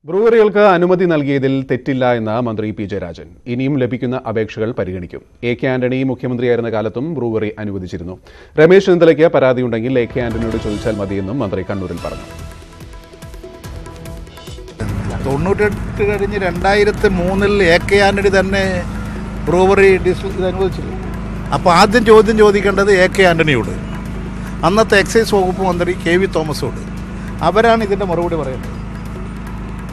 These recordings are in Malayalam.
ബ്രൂവറികൾക്ക് അനുമതി നൽകിയതിൽ തെറ്റില്ല എന്ന മന്ത്രി പി ജയരാജൻ. ഇനിയും ലഭിക്കുന്ന അപേക്ഷകൾ പരിഗണിക്കും. എ കെ ആന്റണി മുഖ്യമന്ത്രിയായിരുന്ന കാലത്തും ബ്രൂവറി അനുവദിച്ചിരുന്നു. രമേശ് ചെന്നിത്തലയ്ക്ക് പരാതിയുണ്ടെങ്കിൽ എ കെ ആന്റണിയോട് ചോദിച്ചാൽ മതിയെന്നും മന്ത്രി കണ്ണൂരിൽ പറഞ്ഞു. 98 കഴിഞ്ഞ് 2003 എ കെ ആന്റണി തന്നെ ബ്രൂവറി അനുവദിച്ചില്ല. അപ്പോൾ ആദ്യം ചോദ്യം ചോദിക്കേണ്ടത് എ കെ ആന്റണിയോട്, അന്നത്തെ എക്സൈസ് വകുപ്പ് മന്ത്രി കെ വി തോമസോട്. അവരാണ് ഇതിൻ്റെ മറുപടി പറയുന്നത്.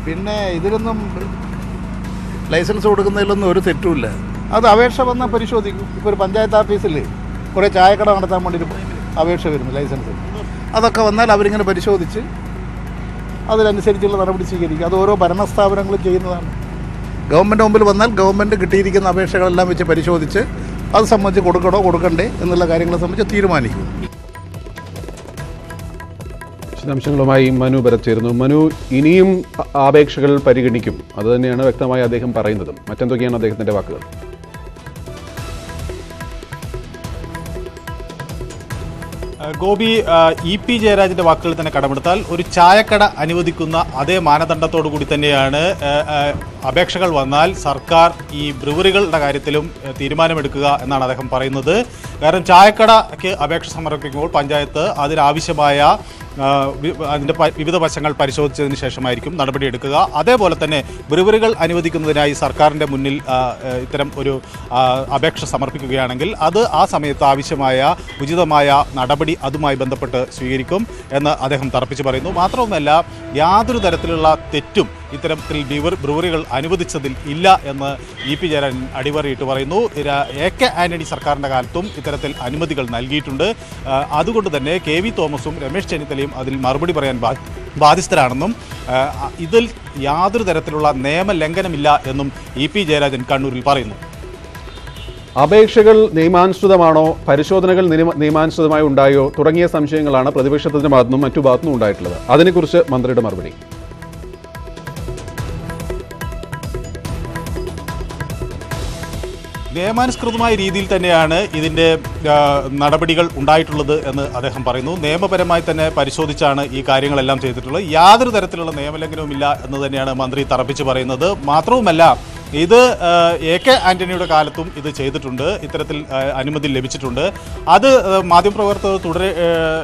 പിന്നെ ഇതിലൊന്നും ലൈസൻസ് കൊടുക്കുന്നതിലൊന്നും ഒരു തെറ്റുമില്ല. അത് അപേക്ഷ വന്നാൽ പരിശോധിക്കും. ഇപ്പോൾ ഒരു പഞ്ചായത്ത് ഓഫീസിൽ കുറേ ചായക്കട നടത്താൻ വേണ്ടി അപേക്ഷ വരുന്നു ലൈസൻസ്. അതൊക്കെ വന്നാൽ അവരിങ്ങനെ പരിശോധിച്ച് അതിനനുസരിച്ചുള്ള നടപടി സ്വീകരിക്കും. അത് ഓരോ ഭരണസ്ഥാപനങ്ങളും ചെയ്യുന്നതാണ്. ഗവൺമെൻറ് മുമ്പിൽ വന്നാൽ ഗവൺമെൻറ് കിട്ടിയിരിക്കുന്ന അപേക്ഷകളെല്ലാം വെച്ച് പരിശോധിച്ച് അത് സംബന്ധിച്ച് കൊടുക്കണോ കൊടുക്കണ്ടേ എന്നുള്ള കാര്യങ്ങളെ സംബന്ധിച്ച് തീരുമാനിക്കും. വിശദാംശങ്ങളുമായി മനു ഭരത് ചേരുന്നു. മനു, ഇനിയും അപേക്ഷകൾ പരിഗണിക്കും, അത് തന്നെയാണ് വ്യക്തമായി അദ്ദേഹം പറയുന്നതും. മറ്റെന്തൊക്കെയാണ് അദ്ദേഹത്തിന്റെ വാക്കുകൾ? ഗോപി, ഇ പി ജയരാജന്റെ വാക്കുകൾ തന്നെ കടമെടുത്താൽ ഒരു ചായക്കട അനുവദിക്കുന്ന അതേ മാനദണ്ഡത്തോടു കൂടി തന്നെയാണ് അപേക്ഷകൾ വന്നാൽ സർക്കാർ ഈ ബ്രൂവറികളുടെ കാര്യത്തിലും തീരുമാനമെടുക്കുക എന്നാണ് അദ്ദേഹം പറയുന്നത്. കാരണം ചായക്കടയ്ക്ക് അപേക്ഷ സമർപ്പിക്കുമ്പോൾ പഞ്ചായത്ത് അതിനാവശ്യമായ അതിൻ്റെ വിവിധ വശങ്ങൾ പരിശോധിച്ചതിന് ശേഷമായിരിക്കും നടപടിയെടുക്കുക. അതേപോലെ തന്നെ ബ്രൂവറികൾ അനുവദിക്കുന്നതിനായി സർക്കാരിൻ്റെ മുന്നിൽ ഇത്തരം ഒരു അപേക്ഷ സമർപ്പിക്കുകയാണെങ്കിൽ അത് ആ സമയത്ത് ആവശ്യമായ ഉചിതമായ നടപടി അതുമായി ബന്ധപ്പെട്ട് സ്വീകരിക്കും എന്ന് അദ്ദേഹം തറപ്പിച്ച് പറയുന്നു. മാത്രവുമല്ല, യാതൊരു തരത്തിലുള്ള തെറ്റും ഇത്തരത്തിൽ ബ്രൂവറികൾ അനുവദിച്ചതിൽ ഇല്ല എന്ന് ഇ പി ജയരാജൻ അടിവരയിട്ട് പറയുന്നു. എ കെ ആന്റണി സർക്കാരിൻ്റെ കാലത്തും ഇത്തരത്തിൽ അനുമതികൾ നൽകിയിട്ടുണ്ട്. അതുകൊണ്ട് തന്നെ കെ വി തോമസും രമേശ് ചെന്നിത്തലയും അതിൽ മറുപടി പറയാൻ ബാധ്യസ്ഥരാണെന്നും ഇതിൽ യാതൊരു തരത്തിലുള്ള നിയമലംഘനമില്ല എന്നും ഇ പി ജയരാജൻ കണ്ണൂരിൽ പറയുന്നു. അപേക്ഷകൾ നിയമാനുസൃതമാണോ, പരിശോധനകൾ നിയമാനുസൃതമായി ഉണ്ടായോ തുടങ്ങിയ സംശയങ്ങളാണ് പ്രതിപക്ഷത്തിന്റെ ഭാഗത്തുനിന്നും മറ്റു ഭാഗത്തുനിന്നും ഉണ്ടായിട്ടുള്ളത്. അതിനെക്കുറിച്ച് മന്ത്രിയുടെ മറുപടി. നിയമാനുസൃതമായ രീതിയിൽ തന്നെയാണ് ഇതിൻ്റെ നടപടികൾ ഉണ്ടായിട്ടുള്ളത് എന്ന് അദ്ദേഹം പറയുന്നു. നിയമപരമായി തന്നെ പരിശോധിച്ചാണ് ഈ കാര്യങ്ങളെല്ലാം ചെയ്തിട്ടുള്ളത്. യാതൊരു തരത്തിലുള്ള നിയമലംഘനവുമില്ല എന്ന് തന്നെയാണ് മന്ത്രി തറപ്പിച്ച് പറയുന്നത്. മാത്രവുമല്ല, ഇത് എ കെ ആന്റണിയുടെ കാലത്തും ഇത് ചെയ്തിട്ടുണ്ട്. ഇത്തരത്തിൽ അനുമതി ലഭിച്ചിട്ടുണ്ട്. അത് മാധ്യമപ്രവർത്തകർ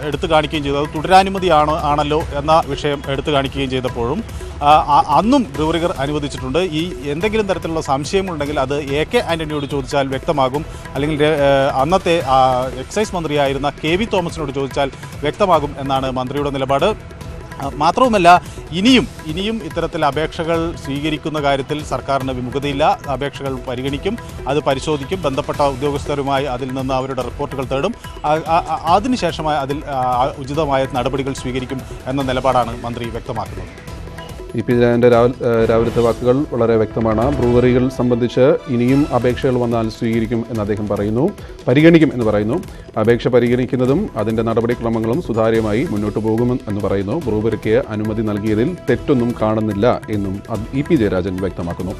എടുത്തു കാണിക്കുകയും ചെയ്തു. അത് തുടരാനുമതിയാണല്ലോ എന്ന വിഷയം എടുത്തു കാണിക്കുകയും ചെയ്തപ്പോഴും അന്നും ബ്രൂവറികൾ അനുവദിച്ചിട്ടുണ്ട്. ഈ എന്തെങ്കിലും തരത്തിലുള്ള സംശയമുണ്ടെങ്കിൽ അത് എ കെ ആന്റണിയോട് ചോദിച്ചാൽ വ്യക്തമാകും, അല്ലെങ്കിൽ അന്നത്തെ എക്സൈസ് മന്ത്രിയായിരുന്ന കെ വി തോമസിനോട് ചോദിച്ചാൽ വ്യക്തമാകും എന്നാണ് മന്ത്രിയുടെ നിലപാട്. മാത്രവുമല്ല, ഇനിയും ഇത്തരത്തിൽ അപേക്ഷകൾ സ്വീകരിക്കുന്ന കാര്യത്തിൽ സർക്കാരിന് വിമുഖതയില്ല. അപേക്ഷകൾ പരിഗണിക്കും, അത് പരിശോധിക്കും, ബന്ധപ്പെട്ട ഉദ്യോഗസ്ഥരുമായി അതിൽ നിന്ന് അവരുടെ റിപ്പോർട്ടുകൾ തേടും, അതിനുശേഷമായി അതിൽ ഉചിതമായ നടപടികൾ സ്വീകരിക്കും എന്ന നിലപാടാണ് മന്ത്രി വ്യക്തമാക്കുന്നത്. ഇ പി ജയരാജന്റെ രാവിലത്തെ വാക്കുകൾ വളരെ വ്യക്തമാണ്. ബ്രൂവറികൾ സംബന്ധിച്ച് ഇനിയും അപേക്ഷകൾ വന്നാൽ സ്വീകരിക്കും എന്ന് അദ്ദേഹം പറയുന്നു, പരിഗണിക്കും എന്ന് പറയുന്നു. അപേക്ഷ പരിഗണിക്കുന്നതും അതിൻ്റെ നടപടിക്രമങ്ങളും സുതാര്യമായി മുന്നോട്ട് പോകുമെന്ന് പറയുന്നു. ബ്രൂവറിക്ക് അനുമതി നൽകിയതിൽ തെറ്റൊന്നും കാണുന്നില്ല എന്നും ഇ പി ജയരാജൻ വ്യക്തമാക്കുന്നു.